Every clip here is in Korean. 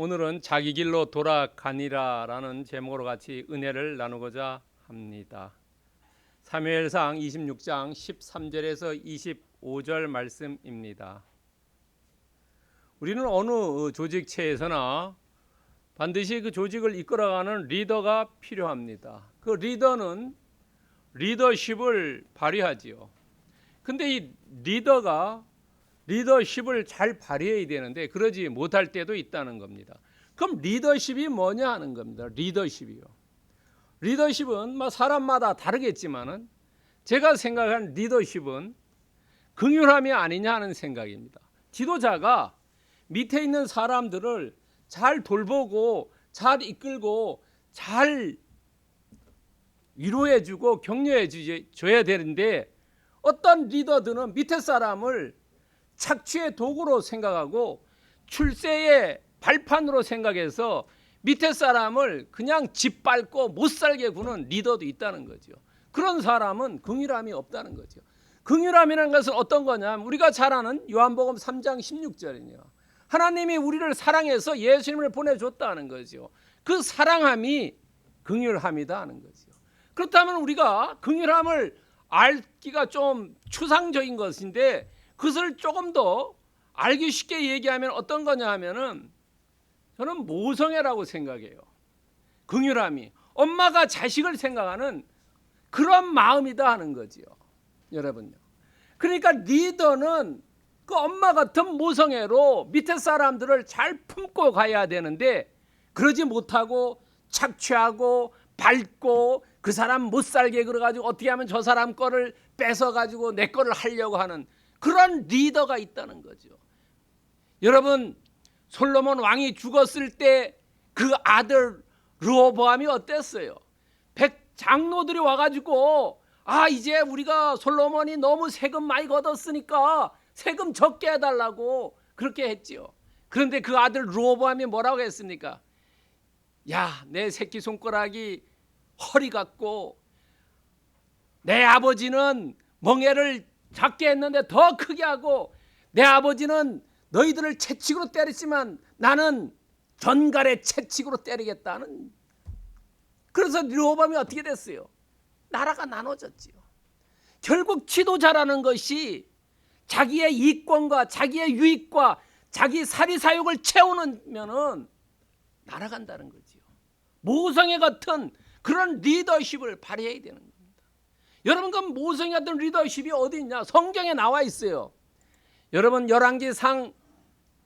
오늘은 자기 길로 돌아가니라라는 제목으로 같이 은혜를 나누고자 합니다. 사무엘상 26장 13절에서 25절 말씀입니다. 우리는 어느 조직체에서나 반드시 그 조직을 이끌어가는 리더가 필요합니다. 그 리더는 리더십을 발휘하지요. 근데 이 리더십을 잘 발휘해야 되는데 그러지 못할 때도 있다는 겁니다. 그럼 리더십이 뭐냐 하는 겁니다. 리더십이요. 리더십은 사람마다 다르겠지만은 제가 생각하는 리더십은 긍휼함이 아니냐 하는 생각입니다. 지도자가 밑에 있는 사람들을 잘 돌보고 잘 이끌고 잘 위로해주고 격려해줘야 되는데 어떤 리더들은 밑에 사람을 착취의 도구로 생각하고 출세의 발판으로 생각해서 밑에 사람을 그냥 짓밟고 못살게 구는 리더도 있다는 거죠. 그런 사람은 긍휼함이 없다는 거죠. 긍휼함이라는 것은 어떤 거냐면 우리가 잘 아는 요한복음 3장 16절이요. 하나님이 우리를 사랑해서 예수님을 보내줬다는 거죠. 그 사랑함이 긍휼함이다 하는 거죠. 그렇다면 우리가 긍휼함을 알기가 좀 추상적인 것인데 그것을 조금 더 알기 쉽게 얘기하면 어떤 거냐 하면은 저는 모성애라고 생각해요. 긍휼함이 엄마가 자식을 생각하는 그런 마음이다 하는 거지요. 여러분요. 그러니까 리더는 그 엄마 같은 모성애로 밑에 사람들을 잘 품고 가야 되는데 그러지 못하고 착취하고 밟고 그 사람 못 살게 그래가지고 어떻게 하면 저 사람 거를 뺏어가지고 내 거를 하려고 하는 그런 리더가 있다는 거죠. 여러분 솔로몬 왕이 죽었을 때 그 아들 르호보암이 어땠어요? 장로들이 와가지고 이제 우리가 솔로몬이 너무 세금 많이 걷었으니까 세금 적게 해달라고 그렇게 했지요. 그런데 그 아들 르호보암이 뭐라고 했습니까? 야, 내 새끼손가락이 허리 같고 내 아버지는 멍에를 작게 했는데 더 크게 하고 내 아버지는 너희들을 채찍으로 때렸지만 나는 전갈에 채찍으로 때리겠다는. 그래서 르호보암이 어떻게 됐어요? 나라가 나눠졌지요. 결국 지도자라는 것이 자기의 이권과 자기의 유익과 자기 사리사욕을 채우면은 날아간다는 거지요. 모성애 같은 그런 리더십을 발휘해야 되는 겁니다. 여러분 그 모성애 같은 리더십이 어디 있냐? 성경에 나와 있어요. 여러분 열왕기상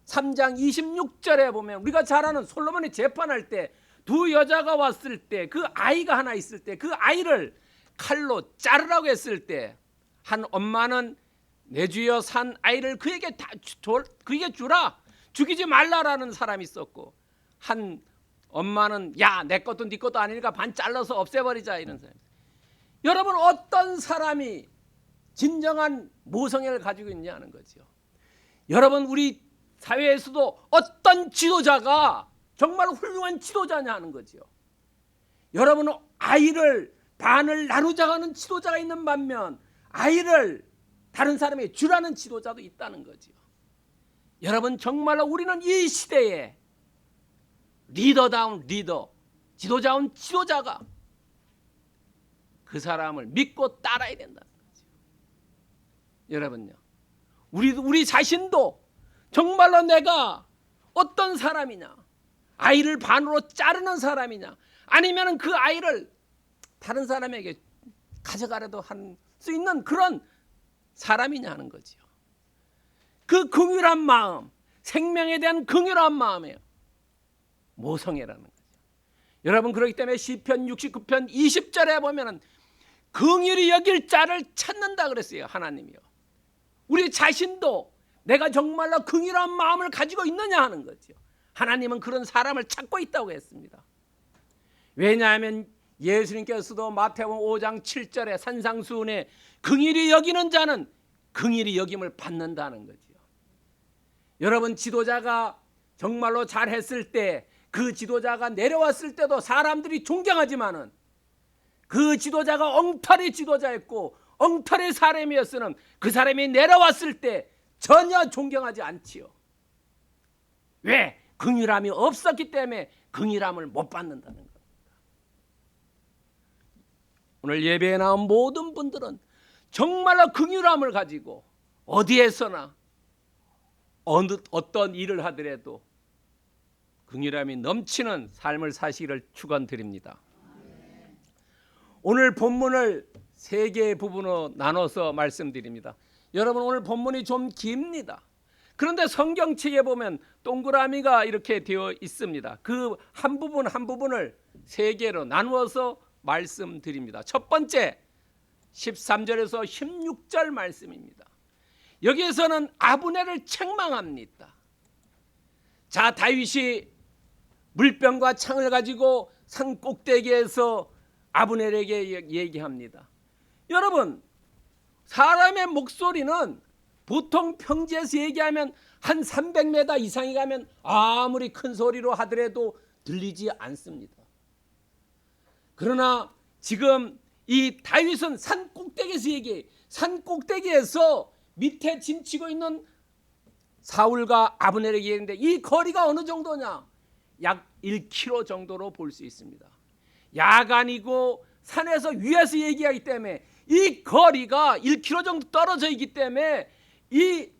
3장 26절에 보면 우리가 잘 아는 솔로몬이 재판할 때 두 여자가 왔을 때 그 아이가 하나 있을 때 그 아이를 칼로 자르라고 했을 때 한 엄마는 내 주여 산 아이를 그에게 주라, 죽이지 말라라는 사람이 있었고 한 엄마는 야, 내 것도 네 것도 아니니까 반 잘라서 없애버리자 이런 사람. 여러분 어떤 사람이 진정한 모성애를 가지고 있냐는 거죠. 여러분 우리 사회에서도 어떤 지도자가 정말 훌륭한 지도자냐 하는 거죠. 여러분은 아이를 반을 나누자고 하는 지도자가 있는 반면 아이를 다른 사람에게 주라는 지도자도 있다는 거죠. 여러분 정말로 우리는 이 시대에 리더다운 리더, 지도자운 지도자가 그 사람을 믿고 따라야 된다는 거죠. 여러분요, 우리 자신도 정말로 내가 어떤 사람이냐, 아이를 반으로 자르는 사람이냐, 아니면 그 아이를 다른 사람에게 가져가려도 할 수 있는 그런 사람이냐 하는 거죠. 그 긍휼한 마음, 생명에 대한 긍휼한 마음이에요. 모성애라는 거죠. 여러분 그렇기 때문에 시편 69편 20절에 보면은 긍휼히 여길 자를 찾는다 그랬어요. 하나님이요. 우리 자신도 내가 정말로 긍휼한 마음을 가지고 있느냐 하는 거죠. 하나님은 그런 사람을 찾고 있다고 했습니다. 왜냐하면 예수님께서도 마태복음 5장 7절에 산상수훈에 긍휼히 여기는 자는 긍휼히 여김을 받는다는 거죠. 여러분 지도자가 정말로 잘했을 때 그 지도자가 내려왔을 때도 사람들이 존경하지만은 그 지도자가 엉터리 지도자였고 엉터리 사람이었으면 그 사람이 내려왔을 때 전혀 존경하지 않지요. 왜? 긍휼함이 없었기 때문에 긍휼함을 못 받는다는 겁니다. 오늘 예배에 나온 모든 분들은 정말로 긍휼함을 가지고 어디에서나 어떤 일을 하더라도 긍휼함이 넘치는 삶을 사시기를 축원드립니다. 오늘 본문을 세 개의 부분으로 나눠서 말씀드립니다. 여러분, 오늘 본문이 좀 깁니다. 그런데 성경책에 보면 동그라미가 이렇게 되어 있습니다. 그 한 부분 한 부분을 세 개로 나누어서 말씀드립니다. 첫 번째 13절에서 16절 말씀입니다. 여기에서는 아브넬을 책망합니다. 자, 다윗이 물병과 창을 가지고 산 꼭대기에서 아브넬에게 얘기합니다. 여러분, 사람의 목소리는 보통 평지에서 얘기하면 한 300m 이상이 가면 아무리 큰 소리로 하더라도 들리지 않습니다. 그러나 지금 이 다윗은 산 꼭대기에서 얘기해. 산 꼭대기에서 밑에 짐치고 있는 사울과 아브넬에게 얘기했는데 이 거리가 어느 정도냐? 약 1km 정도로 볼 수 있습니다. 야간이고 산에서 위에서 얘기하기 때문에 이 거리가 1km 정도 떨어져 있기 때문에 이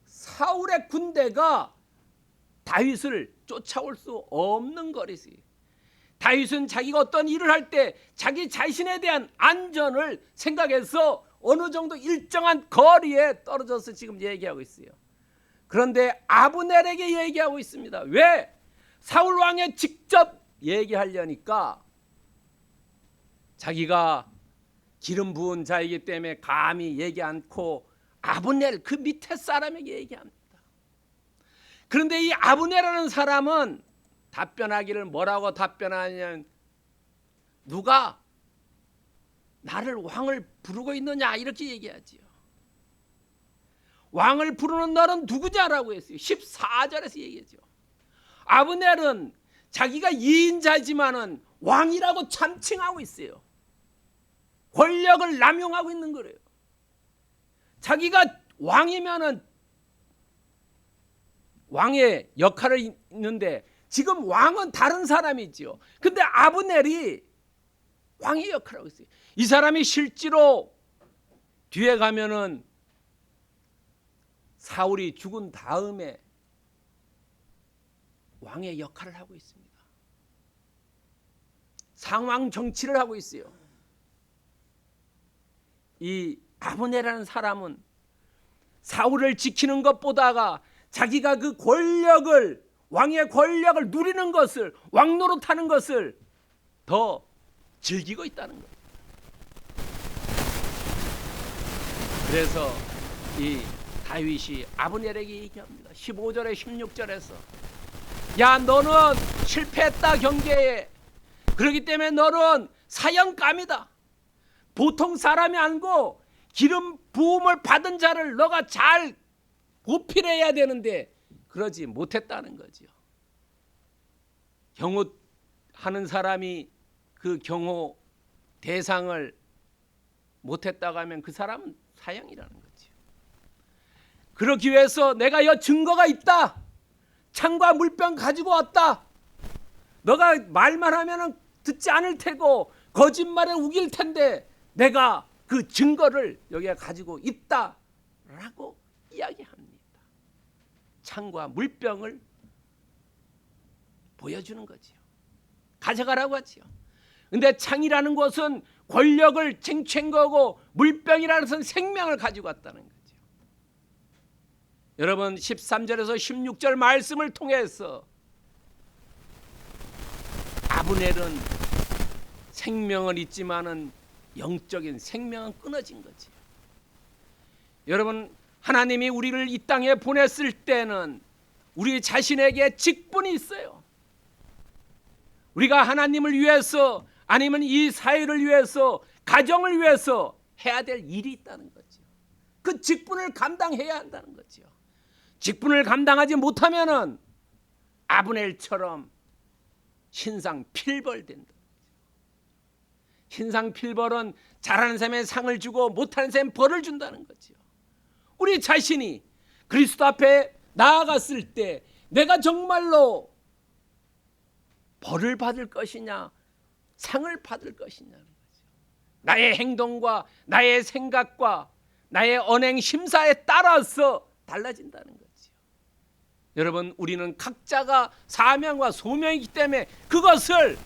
사울의 군대가 다윗을 쫓아올 수 없는 거리지. 다윗은 자기가 어떤 일을 할 때 자기 자신에 대한 안전을 생각해서 어느 정도 일정한 거리에 떨어져서 지금 얘기하고 있어요. 그런데 아브넬에게 얘기하고 있습니다. 왜? 사울 왕에 직접 얘기하려니까 자기가 기름 부은 자이기 때문에 감히 얘기 않고 아브넬 그 밑에 사람에게 얘기합니다. 그런데 이 아브넬이라는 사람은 답변하기를 뭐라고 답변하냐면 누가 나를 왕을 부르고 있느냐 이렇게 얘기하지요. 왕을 부르는 너는 누구냐라고 했어요. 14절에서 얘기하죠. 아브넬은 자기가 2인자지만은 왕이라고 참칭하고 있어요. 권력을 남용하고 있는 거래요. 자기가 왕이면은 왕의 역할을 있는데 지금 왕은 다른 사람이지요. 근데 아브넬이 왕의 역할을 하고 있어요. 이 사람이 실제로 뒤에 가면은 사울이 죽은 다음에 왕의 역할을 하고 있습니다. 상왕 정치를 하고 있어요. 이 아브넬이라는 사람은 사울을 지키는 것보다가 자기가 그 권력을 왕의 권력을 누리는 것을 왕 노릇하는 것을 더 즐기고 있다는 거예요. 그래서 이 다윗이 아브넬에게 얘기합니다. 15절에 16절에서 야 너는 실패했다 경계에. 그렇기 때문에 너는 사형감이다. 보통 사람이 아니고 기름 부음을 받은 자를 너가 잘 보필해야 되는데 그러지 못했다는 거죠. 경호하는 사람이 그 경호 대상을 못했다고 하면 그 사람은 사형이라는 거죠. 그러기 위해서 내가 여 증거가 있다. 창과 물병 가지고 왔다. 너가 말만 하면 듣지 않을 테고 거짓말에 우길 텐데 내가 그 증거를 여기에 가지고 있다라고 이야기합니다. 창과 물병을 보여주는 거죠. 가져가라고 하죠. 근데 창이라는 것은 권력을 쟁취한 거고 물병이라는 것은 생명을 가지고 왔다는 거죠. 여러분 13절에서 16절 말씀을 통해서 아브넬은 생명은 있지만은 영적인 생명은 끊어진 거지. 여러분 하나님이 우리를 이 땅에 보냈을 때는 우리 자신에게 직분이 있어요. 우리가 하나님을 위해서 아니면 이 사회를 위해서 가정을 위해서 해야 될 일이 있다는 거죠. 그 직분을 감당해야 한다는 거죠. 직분을 감당하지 못하면은 아브넬처럼 신상필벌된다. 신상필벌은 잘하는 사람에 상을 주고 못하는 사람에 벌을 준다는 거죠. 우리 자신이 그리스도 앞에 나아갔을 때 내가 정말로 벌을 받을 것이냐, 상을 받을 것이냐는 거죠. 나의 행동과 나의 생각과 나의 언행 심사에 따라서 달라진다는 거죠. 여러분, 우리는 각자가 사명과 소명이기 때문에 그것을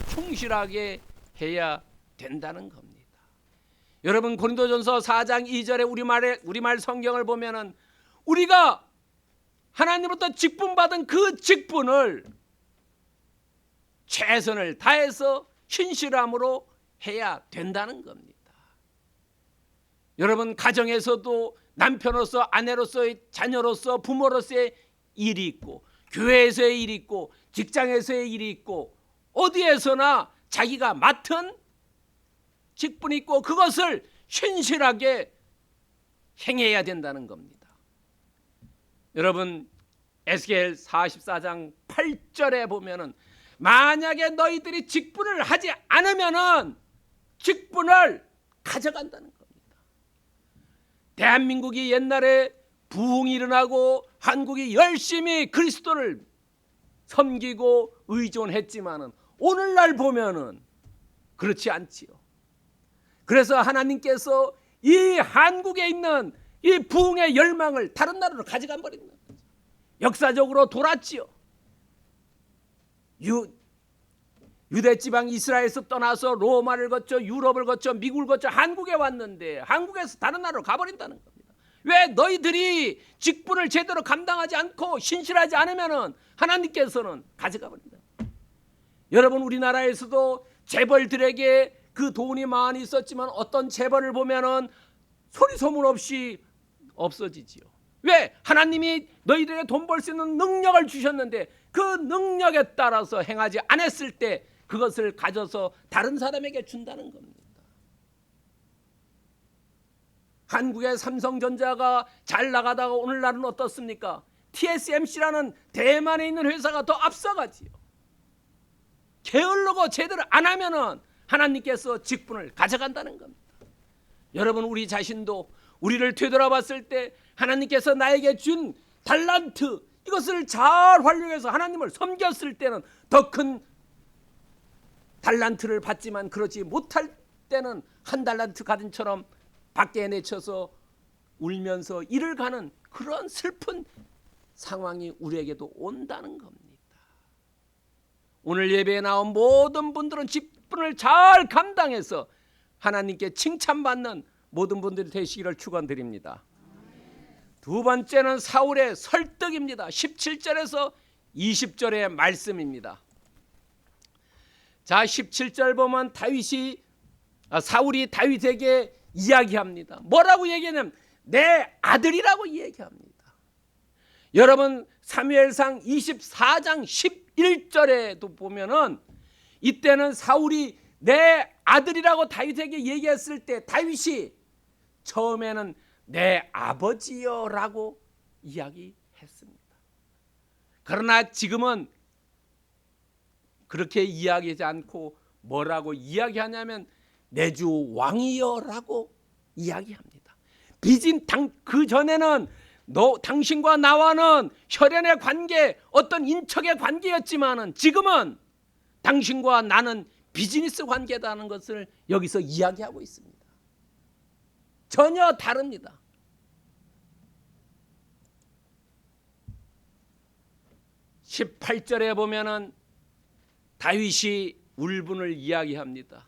충실하게 해야 된다는 겁니다. 여러분, 고린도전서 4장 2절에 우리말 성경을 보면은 우리가 하나님으로부터 직분받은 그 직분을 최선을 다해서 신실함으로 해야 된다는 겁니다. 여러분, 가정에서도 남편으로서, 아내로서의, 자녀로서, 부모로서의 일이 있고, 교회에서의 일이 있고, 직장에서의 일이 있고, 어디에서나 자기가 맡은 직분이 있고 그것을 신실하게 행해야 된다는 겁니다. 여러분, 에스겔 44장 8절에 보면은 만약에 너희들이 직분을 하지 않으면은 직분을 가져간다는 겁니다. 대한민국이 옛날에 부흥이 일어나고 한국이 열심히 그리스도를 섬기고 의존했지만은 오늘날 보면은 그렇지 않지요. 그래서 하나님께서 이 한국에 있는 이 부흥의 열망을 다른 나라로 가져가 버린다. 역사적으로 돌았지요. 유대 지방 이스라엘에서 떠나서 로마를 거쳐 유럽을 거쳐 미국을 거쳐 한국에 왔는데 한국에서 다른 나라로 가버린다는 겁니다. 왜? 너희들이 직분을 제대로 감당하지 않고 신실하지 않으면은 하나님께서는 가져가 버린다. 여러분, 우리나라에서도 재벌들에게 그 돈이 많이 있었지만 어떤 재벌을 보면은 소리 소문 없이 없어지지요. 왜? 하나님이 너희들에게 돈 벌 수 있는 능력을 주셨는데 그 능력에 따라서 행하지 않았을 때 그것을 가져서 다른 사람에게 준다는 겁니다. 한국의 삼성전자가 잘 나가다가 오늘날은 어떻습니까? TSMC라는 대만에 있는 회사가 더 앞서가지요. 게을르고 제대로 안 하면은 하나님께서 직분을 가져간다는 겁니다. 여러분, 우리 자신도 우리를 되돌아봤을 때 하나님께서 나에게 준 달란트, 이것을 잘 활용해서 하나님을 섬겼을 때는 더 큰 달란트를 받지만 그러지 못할 때는 한 달란트 가든처럼 밖에 내쳐서 울면서 일을 가는 그런 슬픈 상황이 우리에게도 온다는 겁니다. 오늘 예배에 나온 모든 분들은 직분을 잘 감당해서 하나님께 칭찬받는 모든 분들이 되시기를 축원드립니다. 두 번째는 사울의 설득입니다. 17절에서 20절의 말씀입니다. 자, 17절 보면 사울이 다윗에게 이야기합니다. 뭐라고 얘기하냐면 내 아들이라고 얘기합니다. 여러분, 사무엘상 24장 11절에도 보면은 이때는 사울이 내 아들이라고 다윗에게 얘기했을 때 다윗이 처음에는 내 아버지여라고 이야기했습니다. 그러나 지금은 그렇게 이야기하지 않고 뭐라고 이야기하냐면 내 주 왕이여라고 이야기합니다. 그 전에는 당신과 나와는 혈연의 관계, 어떤 인척의 관계였지만은 지금은 당신과 나는 비즈니스 관계다는 것을 여기서 이야기하고 있습니다. 전혀 다릅니다. (18절에) 보면은 다윗이 울분을 이야기합니다.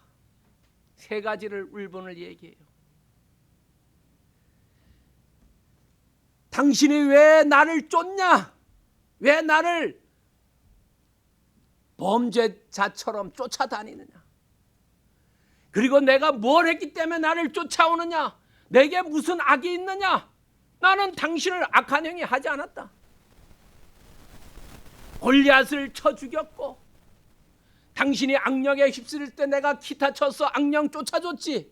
세 가지를 울분을 얘기해요. 당신이 왜 나를 쫓냐? 왜 나를 범죄자처럼 쫓아다니느냐? 그리고 내가 뭘 했기 때문에 나를 쫓아오느냐? 내게 무슨 악이 있느냐? 나는 당신을 악한 행위 하지 않았다. 골리앗을 쳐 죽였고 당신이 악령에 휩쓸릴 때 내가 기타 쳐서 악령 쫓아줬지.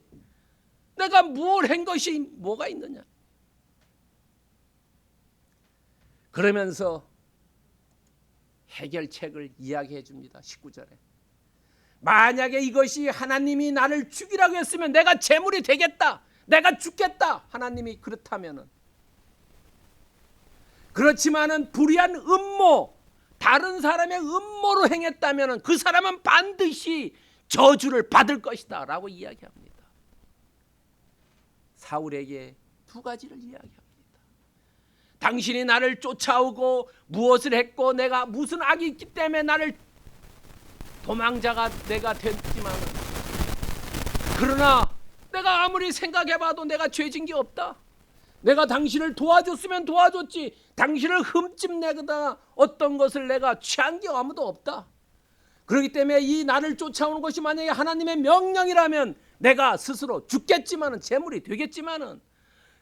내가 뭘 한 것이 뭐가 있느냐? 그러면서 해결책을 이야기해 줍니다. 19절에 만약에 이것이 하나님이 나를 죽이라고 했으면 내가 제물이 되겠다. 내가 죽겠다. 하나님이 그렇다면은 그렇지만은 불의한 음모, 다른 사람의 음모로 행했다면 그 사람은 반드시 저주를 받을 것이다 라고 이야기합니다. 사울에게 두 가지를 이야기합니다. 당신이 나를 쫓아오고 무엇을 했고 내가 무슨 악이 있기 때문에 나를 도망자가 내가 됐지만, 그러나 내가 아무리 생각해봐도 내가 죄진 게 없다. 내가 당신을 도와줬으면 도와줬지, 당신을 흠집내거나 어떤 것을 내가 취한 게 아무도 없다. 그렇기 때문에 이 나를 쫓아오는 것이 만약에 하나님의 명령이라면 내가 스스로 죽겠지만은, 재물이 되겠지만은,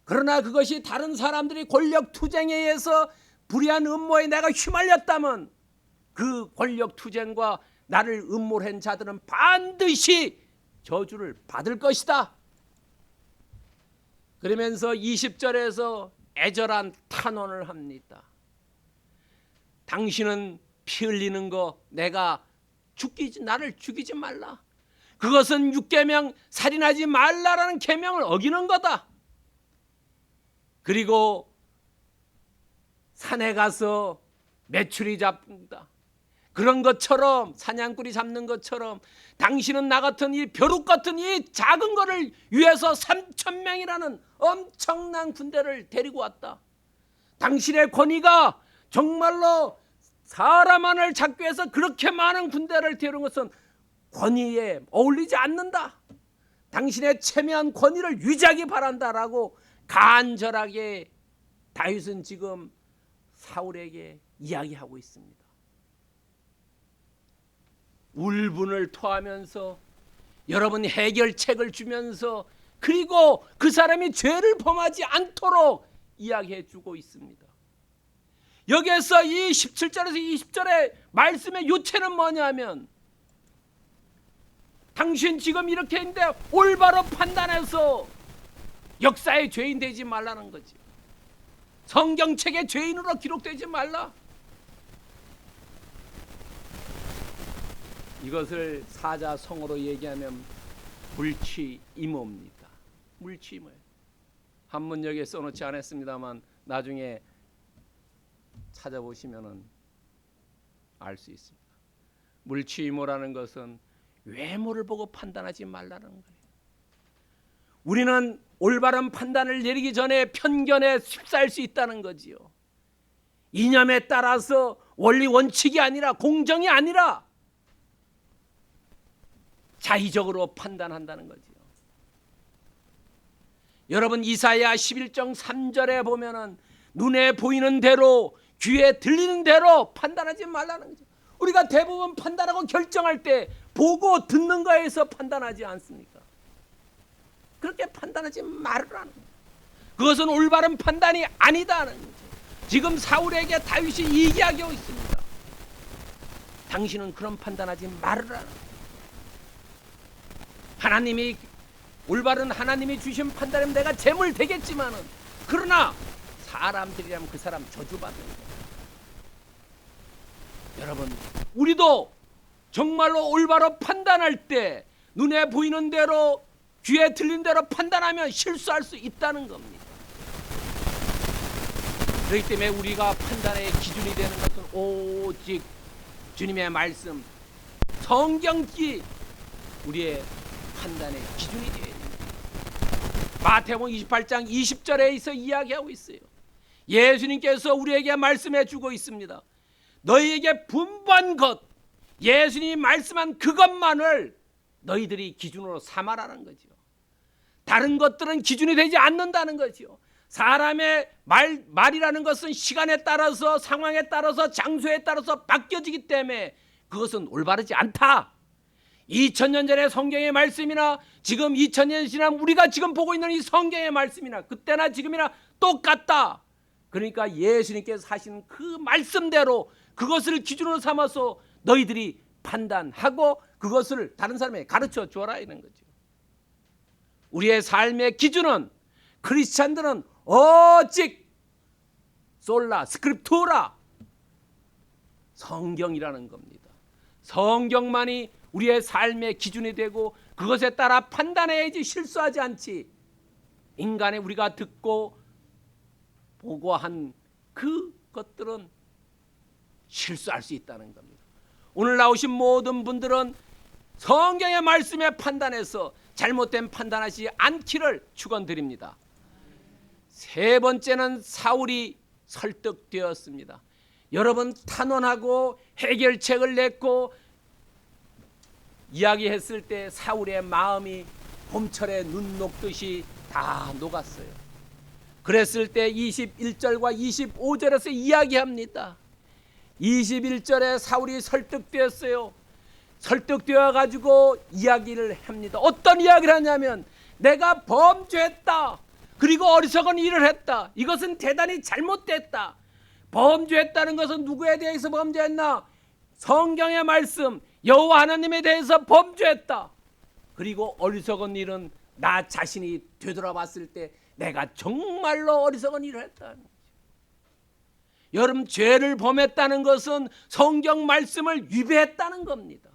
그러나 그것이 다른 사람들이 권력 투쟁에 의해서 불의한 음모에 내가 휘말렸다면 그 권력 투쟁과 나를 음모한 자들은 반드시 저주를 받을 것이다. 그러면서 20절에서 애절한 탄원을 합니다. 당신은 피 흘리는 거 내가 나를 죽이지 말라. 그것은 6계명 살인하지 말라라는 계명을 어기는 거다. 그리고 산에 가서 메추리 잡는다. 그런 것처럼, 사냥꾼이 잡는 것처럼 당신은 나 같은 이 벼룩 같은 이 작은 거를 위해서 3,000명이라는 엄청난 군대를 데리고 왔다. 당신의 권위가 정말로 사람만을 잡기 위해서 그렇게 많은 군대를 데려온 것은 권위에 어울리지 않는다. 당신의 체면한 권위를 유지하기 바란다라고 간절하게 다윗은 지금 사울에게 이야기하고 있습니다. 울분을 토하면서 여러분 해결책을 주면서, 그리고 그 사람이 죄를 범하지 않도록 이야기해 주고 있습니다. 여기에서 이 17절에서 20절의 말씀의 요체는 뭐냐면, 당신 지금 이렇게 했는데 올바로 판단해서 역사의 죄인 되지 말라는 거지. 성경책의 죄인으로 기록되지 말라. 이것을 사자성어로 얘기하면 물취임오입니다. 물취임오예요. 한문역에 써놓지 않았습니다만 나중에 찾아보시면 알 수 있습니다. 물취임오라는 것은 외모를 보고 판단하지 말라는 거예요. 우리는 올바른 판단을 내리기 전에 편견에 휩싸일 수 있다는 거지요. 이념에 따라서 원리 원칙이 아니라, 공정이 아니라 자의적으로 판단한다는 거지요. 여러분 이사야 11장 3절에 보면은 눈에 보이는 대로 귀에 들리는 대로 판단하지 말라는 거죠. 우리가 대부분 판단하고 결정할 때 보고 듣는 거에서 판단하지 않습니까? 그렇게 판단하지 말라는 거예요. 그것은 올바른 판단이 아니다는 거죠. 지금 사울에게 다윗이 이야기하고 있습니다. 당신은 그런 판단하지 말라는 거예요. 하나님이 올바른 하나님이 주신 판단이면 내가 재물 되겠지만은, 그러나 사람들이라면 그 사람 저주받는 거예요. 여러분 우리도 정말로 올바로 판단할 때 눈에 보이는 대로 귀에 들린 대로 판단하면 실수할 수 있다는 겁니다. 그렇기 때문에 우리가 판단의 기준이 되는 것은 오직 주님의 말씀, 성경이 우리의 판단의 기준이 되어야 됩니다. 마태복음 28장 20절에서 이야기하고 있어요. 예수님께서 우리에게 말씀해 주고 있습니다. 너희에게 분부한 것, 예수님이 말씀한 그것만을 너희들이 기준으로 삼아라는 거죠. 다른 것들은 기준이 되지 않는다는 거죠. 사람의 말이라는 것은 시간에 따라서, 상황에 따라서, 장소에 따라서 바뀌어지기 때문에 그것은 올바르지 않다. 2000년 전의 성경의 말씀이나 지금 2000년 지난 우리가 지금 보고 있는 이 성경의 말씀이나 그때나 지금이나 똑같다. 그러니까 예수님께서 하신 그 말씀대로 그것을 기준으로 삼아서 너희들이 판단하고 그것을 다른 사람에게 가르쳐 주어라 이런 거죠. 우리의 삶의 기준은, 크리스찬들은 오직 솔라 스크립투라, 성경이라는 겁니다. 성경만이 우리의 삶의 기준이 되고 그것에 따라 판단해야지 실수하지 않지. 인간의 우리가 듣고 보고 한 그 것들은 실수할 수 있다는 겁니다. 오늘 나오신 모든 분들은 성경의 말씀에 판단해서 잘못된 판단하지 않기를 축원드립니다. 세 번째는 사울이 설득되었습니다. 여러분, 탄원하고 해결책을 냈고 이야기했을 때 사울의 마음이 봄철에 눈 녹듯이 다 녹았어요. 그랬을 때 21절과 25절에서 이야기합니다. 21절에 사울이 설득되었어요. 설득되어 가지고 이야기를 합니다. 어떤 이야기를 하냐면 내가 범죄했다. 그리고 어리석은 일을 했다. 이것은 대단히 잘못됐다. 범죄했다는 것은 누구에 대해서 범죄했나? 성경의 말씀 여호와 하나님에 대해서 범죄했다. 그리고 어리석은 일은 나 자신이 되돌아봤을 때 내가 정말로 어리석은 일을 했다는 거죠. 여러분, 죄를 범했다는 것은 성경 말씀을 위배했다는 겁니다.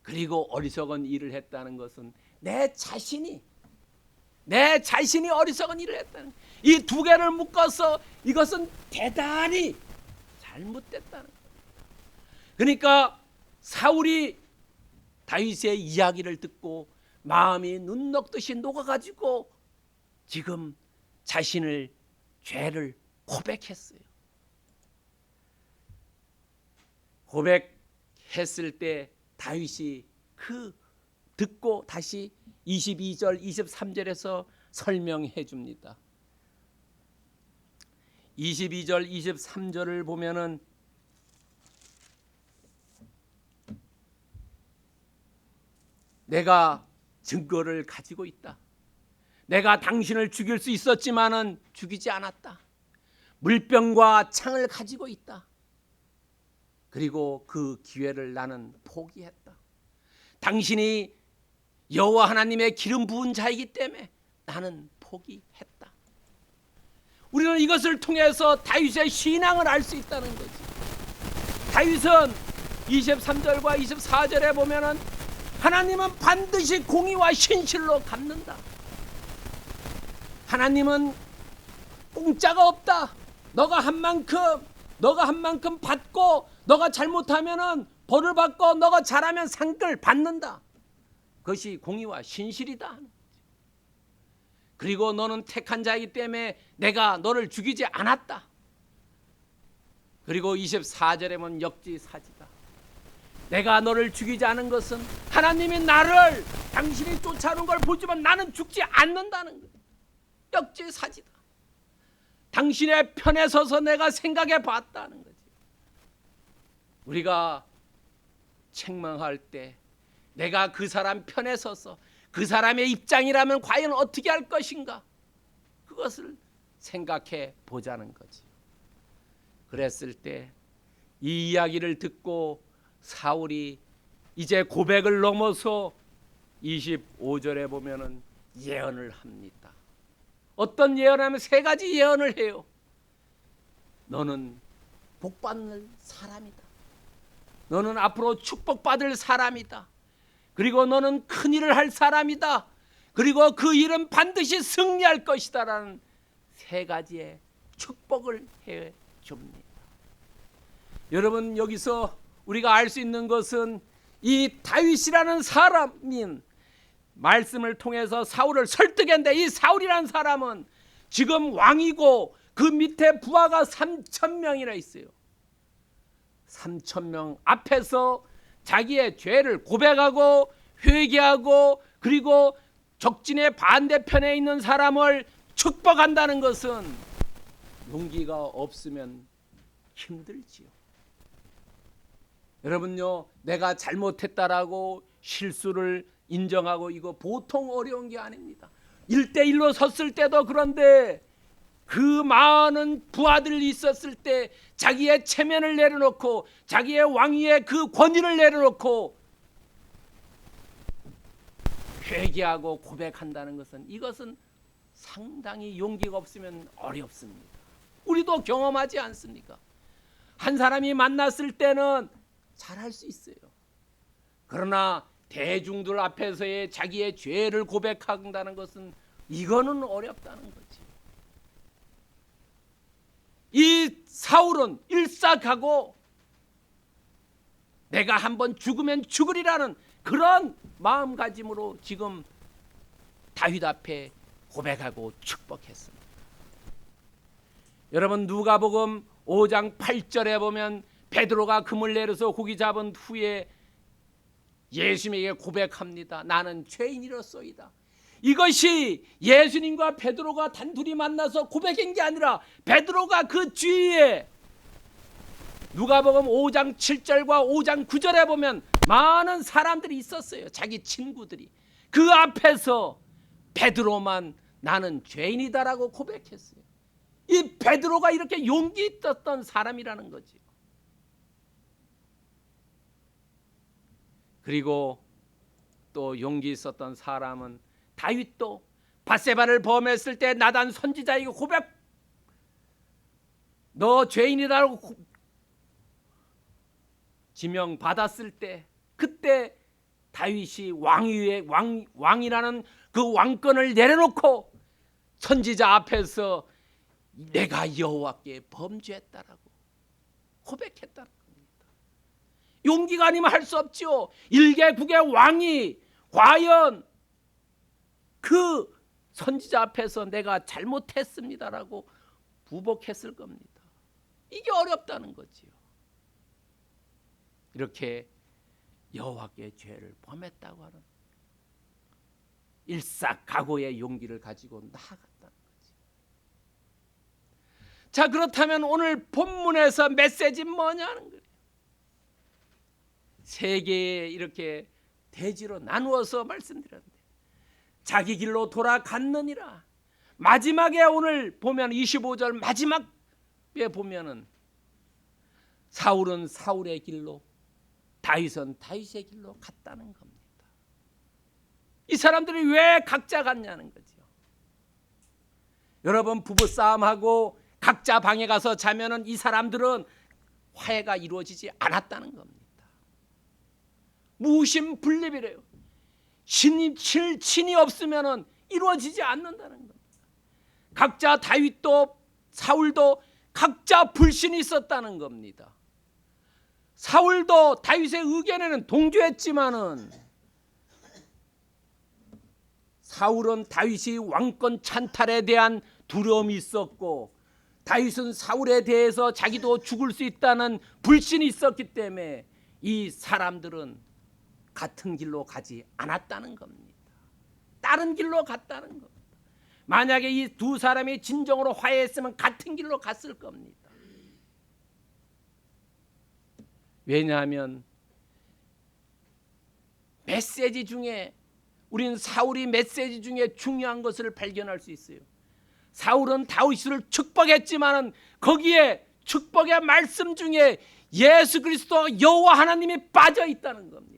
그리고 어리석은 일을 했다는 것은 내 자신이 어리석은 일을 했다는 거예요. 이 두 개를 묶어서 이것은 대단히 잘못됐다는 거예요. 그러니까 사울이 다윗의 이야기를 듣고 마음이 눈 녹듯이 녹아가지고 지금 자신을 죄를 고백했어요. 고백했을 때 다윗이 그 듣고 다시 22절 23절에서 설명해 줍니다. 22절 23절을 보면은 내가 증거를 가지고 있다. 내가 당신을 죽일 수 있었지만은 죽이지 않았다. 물병과 창을 가지고 있다. 그리고 그 기회를 나는 포기했다. 당신이 여호와 하나님의 기름 부은 자이기 때문에 나는 포기했다. 우리는 이것을 통해서 다윗의 신앙을 알 수 있다는 거지. 다윗은 23절과 24절에 보면은 하나님은 반드시 공의와 신실로 갚는다. 하나님은 공짜가 없다. 너가 한 만큼 받고 너가 잘못하면은 벌을 받고 너가 잘하면 상을 받는다. 그것이 공의와 신실이다. 그리고 너는 택한 자이기 때문에 내가 너를 죽이지 않았다. 그리고 24절에 보면 역지사지다. 내가 너를 죽이지 않은 것은 하나님이 나를 당신이 쫓아오는 걸 보지만 나는 죽지 않는다는 거예요. 역지사지다. 당신의 편에 서서 내가 생각해 봤다는 거지. 우리가 책망할 때 내가 그 사람 편에 서서 그 사람의 입장이라면 과연 어떻게 할 것인가? 그것을 생각해 보자는 거지. 그랬을 때 이 이야기를 듣고 사울이 이제 고백을 넘어서 25절에 보면은 예언을 합니다. 어떤 예언하면 세 가지 예언을 해요. 너는 복받을 사람이다. 너는 앞으로 축복받을 사람이다. 그리고 너는 큰 일을 할 사람이다. 그리고 그 일은 반드시 승리할 것이다 라는 세 가지의 축복을 해 줍니다. 여러분, 여기서 우리가 알 수 있는 것은 이 다윗이라는 사람인 말씀을 통해서 사울을 설득했는데 이 사울이라는 사람은 지금 왕이고 그 밑에 부하가 3,000명이나 있어요. 3,000명 앞에서 자기의 죄를 고백하고 회개하고 그리고 적진의 반대편에 있는 사람을 축복한다는 것은 용기가 없으면 힘들지요. 여러분요, 내가 잘못했다라고 실수를 인정하고 이거 보통 어려운 게 아닙니다. 1대1로 섰을 때도 그런데 그 많은 부하들이 있었을 때 자기의 체면을 내려놓고 자기의 왕위의 그 권위를 내려놓고 회개하고 고백한다는 것은 이것은 상당히 용기가 없으면 어렵습니다. 우리도 경험하지 않습니까? 한 사람이 만났을 때는 잘할 수 있어요. 그러나 대중들 앞에서의 자기의 죄를 고백한다는 것은 이거는 어렵다는 거지. 이 사울은 일사가고 내가 한번 죽으면 죽으리라는 그런 마음가짐으로 지금 다윗 앞에 고백하고 축복했습니다. 여러분, 누가복음 5장 8절에 보면 베드로가 금을 내려서 고기 잡은 후에 예수님에게 고백합니다. 나는 죄인이로소이다. 이것이 예수님과 베드로가 단둘이 만나서 고백한 게 아니라 베드로가 그 주위에 누가복음 5장 7절과 5장 9절에 보면 많은 사람들이 있었어요. 자기 친구들이. 그 앞에서 베드로만 나는 죄인이다라고 고백했어요. 이 베드로가 이렇게 용기 있었던 사람이라는 거죠. 그리고 또 용기 있었던 사람은 다윗도 밧세바를 범했을 때 나단 선지자에게 고백, 너 죄인이라고 지명 받았을 때, 그때 다윗이 왕이라는 그 왕권을 내려놓고 선지자 앞에서 내가 여호와께 범죄했다라고 고백했다는 겁니다. 용기가 아니면 할 수 없죠. 일개국의 왕이 과연 그 선지자 앞에서 내가 잘못했습니다라고 부복했을 겁니다. 이게 어렵다는 거지요. 이렇게 여호와께 죄를 범했다고 하는 일사각오의 용기를 가지고 나아갔다는 거지. 자, 그렇다면 오늘 본문에서 메시지는 뭐냐는 거예요. 세 개의 이렇게 대지로 나누어서 말씀드렸는데, 자기 길로 돌아갔느니라. 마지막에 오늘 보면 25절 마지막에 보면은 사울은 사울의 길로, 다윗은 다윗의 길로 갔다는 겁니다. 이 사람들이 왜 각자 갔냐는 거죠. 여러분, 부부싸움하고 각자 방에 가서 자면은 이 사람들은 화해가 이루어지지 않았다는 겁니다. 무심분립이래요. 친이 없으면은 이루어지지 않는다는 겁니다. 각자 다윗도 사울도 각자 불신이 있었다는 겁니다. 사울도 다윗의 의견에는 동조했지만은 사울은 다윗이 왕권 찬탈에 대한 두려움이 있었고, 다윗은 사울에 대해서 자기도 죽을 수 있다는 불신이 있었기 때문에 이 사람들은 같은 길로 가지 않았다는 겁니다. 다른 길로 갔다는 겁니다. 만약에 이 두 사람이 진정으로 화해했으면 같은 길로 갔을 겁니다. 왜냐하면 메시지 중에, 우리는 사울이 메시지 중에 중요한 것을 발견할 수 있어요. 사울은 다윗을 축복했지만 거기에 축복의 말씀 중에 예수 그리스도 여호와 하나님이 빠져 있다는 겁니다.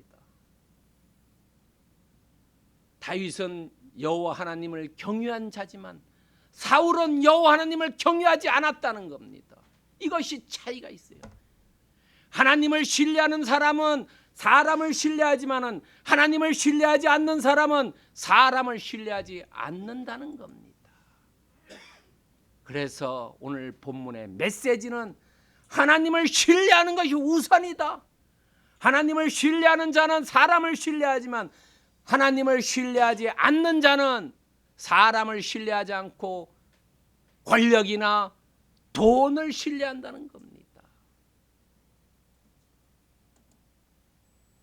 다윗은 여호와 하나님을 경외한 자지만 사울은 여호와 하나님을 경외하지 않았다는 겁니다. 이것이 차이가 있어요. 하나님을 신뢰하는 사람은 사람을 신뢰하지만 하나님을 신뢰하지 않는 사람은 사람을 신뢰하지 않는다는 겁니다. 그래서 오늘 본문의 메시지는 하나님을 신뢰하는 것이 우선이다. 하나님을 신뢰하는 자는 사람을 신뢰하지만 하나님을 신뢰하지 않는 자는 사람을 신뢰하지 않고 권력이나 돈을 신뢰한다는 겁니다.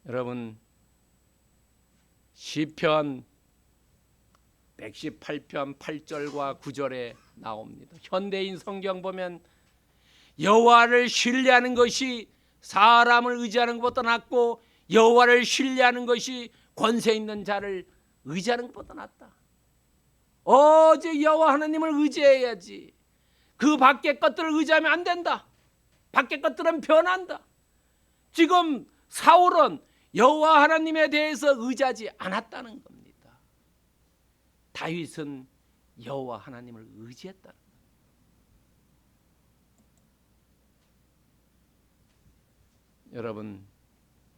여러분, 시편 118편 8절과 9절에 나옵니다. 현대인 성경 보면 여호와를 신뢰하는 것이 사람을 의지하는 것보다 낫고 여호와를 신뢰하는 것이 권세 있는 자를 의지하는 것보다 낫다. 오직 여호와 하나님을 의지해야지. 그 밖의 것들을 의지하면 안 된다. 밖의 것들은 변한다. 지금 사울은 여호와 하나님에 대해서 의지하지 않았다는 겁니다. 다윗은 여호와 하나님을 의지했다는 겁니다. 여러분,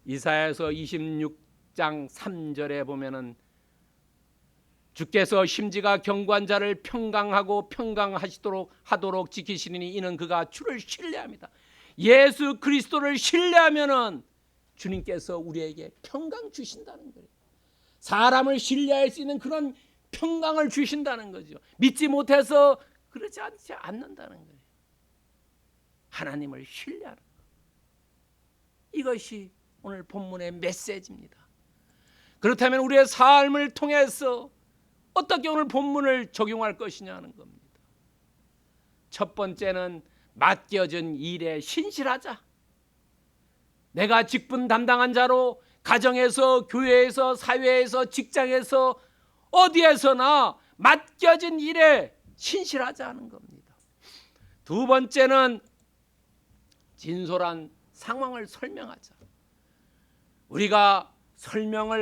이사야서 26장 3절에 보면은 주께서 심지가 견고한 자를 평강하고 평강하도록 지키시니 이는 그가 주를 신뢰합니다. 예수 그리스도를 신뢰하면은 주님께서 우리에게 평강 주신다는 거예요. 사람을 신뢰할 수 있는 그런 평강을 주신다는 거죠. 믿지 못해서 그러지 않는다는 거예요. 하나님을 신뢰하는 것. 이것이 오늘 본문의 메시지입니다. 그렇다면 우리의 삶을 통해서 어떻게 오늘 본문을 적용할 것이냐 하는 겁니다. 첫 번째는 맡겨진 일에 신실하자. 내가 직분 담당한 자로 가정에서, 교회에서, 사회에서, 직장에서 어디에서나 맡겨진 일에 신실하자 하는 겁니다. 두 번째는 진솔한 상황을 설명하자. 우리가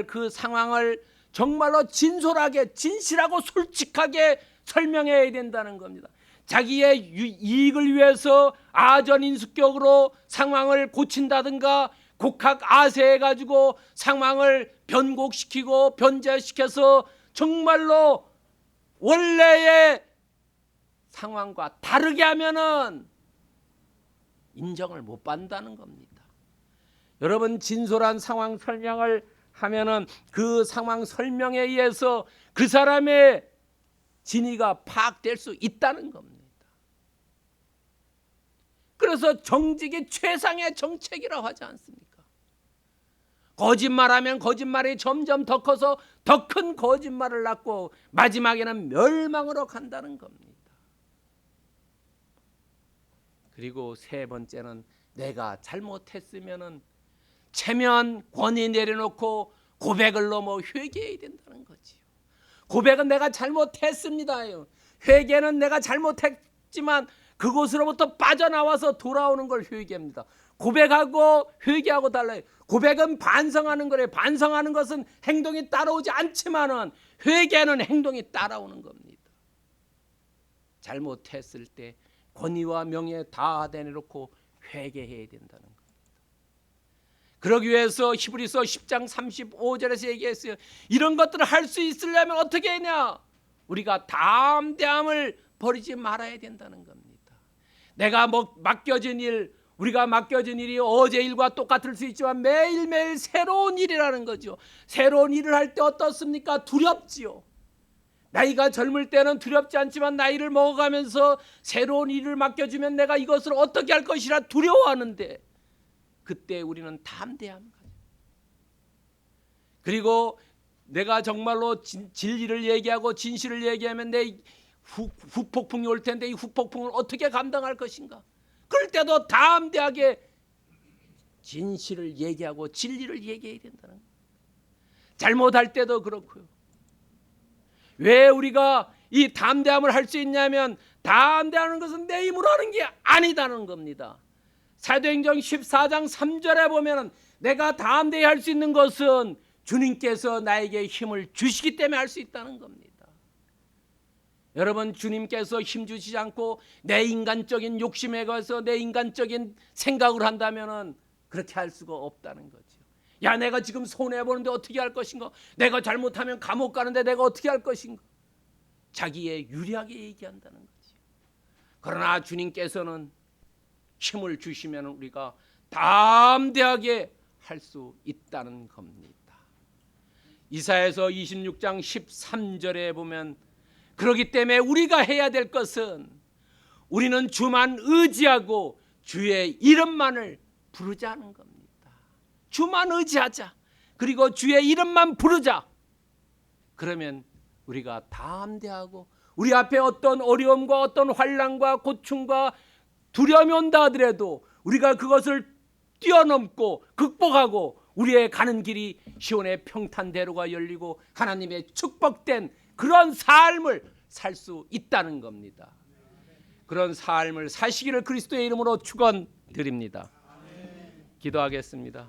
그 상황을 정말로 진솔하게, 진실하고 솔직하게 설명해야 된다는 겁니다. 자기의 이익을 위해서 아전인수격으로 상황을 고친다든가 곡학 아세해가지고 상황을 변곡시키고 변제시켜서 정말로 원래의 상황과 다르게 하면은 인정을 못 받는다는 겁니다. 여러분, 진솔한 상황 설명을 하면은 그 상황 설명에 의해서 그 사람의 진위가 파악될 수 있다는 겁니다. 그래서 정직이 최상의 정책이라고 하지 않습니까? 거짓말하면 거짓말이 점점 더 커서 더 큰 거짓말을 낳고 마지막에는 멸망으로 간다는 겁니다. 그리고 세 번째는 내가 잘못했으면은 체면 권위 내려놓고 고백을 넘어 회개해야 된다는 거지요. 고백은 내가 잘못했습니다요. 회개는 내가 잘못했지만 그곳으로부터 빠져나와서 돌아오는 걸 회개합니다. 고백하고 회개하고 달라요. 고백은 반성하는 거래요. 반성하는 것은 행동이 따라오지 않지만은 회개는 행동이 따라오는 겁니다. 잘못했을 때 권위와 명예 다 내려놓고 회개해야 된다는 겁니다. 그러기 위해서 히브리서 10장 35절에서 얘기했어요. 이런 것들을 할 수 있으려면 어떻게 하냐? 우리가 담대함을 버리지 말아야 된다는 겁니다. 내가 맡겨진 일, 우리가 맡겨진 일이 어제 일과 똑같을 수 있지만 매일매일 새로운 일이라는 거죠. 새로운 일을 할 때 어떻습니까? 두렵지요. 나이가 젊을 때는 두렵지 않지만 나이를 먹어가면서 새로운 일을 맡겨주면 내가 이것을 어떻게 할 것이라 두려워하는데 그때 우리는 담대함 가져. 그리고 내가 정말로 진리를 얘기하고 진실을 얘기하면 내 후폭풍이 올 텐데 이 후폭풍을 어떻게 감당할 것인가? 그럴 때도 담대하게 진실을 얘기하고 진리를 얘기해야 된다는 거예요. 잘못할 때도 그렇고요. 왜 우리가 이 담대함을 할 수 있냐면 담대하는 것은 내 힘으로 하는 게 아니다는 겁니다. 사도행전 14장 3절에 보면 내가 담대히 할 수 있는 것은 주님께서 나에게 힘을 주시기 때문에 할 수 있다는 겁니다. 여러분, 주님께서 힘 주시지 않고 내 인간적인 욕심에 가서 내 인간적인 생각을 한다면 그렇게 할 수가 없다는 거죠. 야, 내가 지금 손해보는데 어떻게 할 것인가? 내가 잘못하면 감옥 가는데 내가 어떻게 할 것인가? 자기에 유리하게 얘기한다는 거죠. 그러나 주님께서는 힘을 주시면 우리가 담대하게 할 수 있다는 겁니다. 이사야서 26장 13절에 보면 그렇기 때문에 우리가 해야 될 것은 우리는 주만 의지하고 주의 이름만을 부르자는 겁니다. 주만 의지하자. 그리고 주의 이름만 부르자. 그러면 우리가 담대하고 우리 앞에 어떤 어려움과 어떤 환난과 고충과 두려움이 온다 하더라도 우리가 그것을 뛰어넘고 극복하고 우리의 가는 길이 시온의 평탄대로가 열리고 하나님의 축복된 그런 삶을 살 수 있다는 겁니다. 그런 삶을 사시기를 그리스도의 이름으로 축원드립니다. 기도하겠습니다.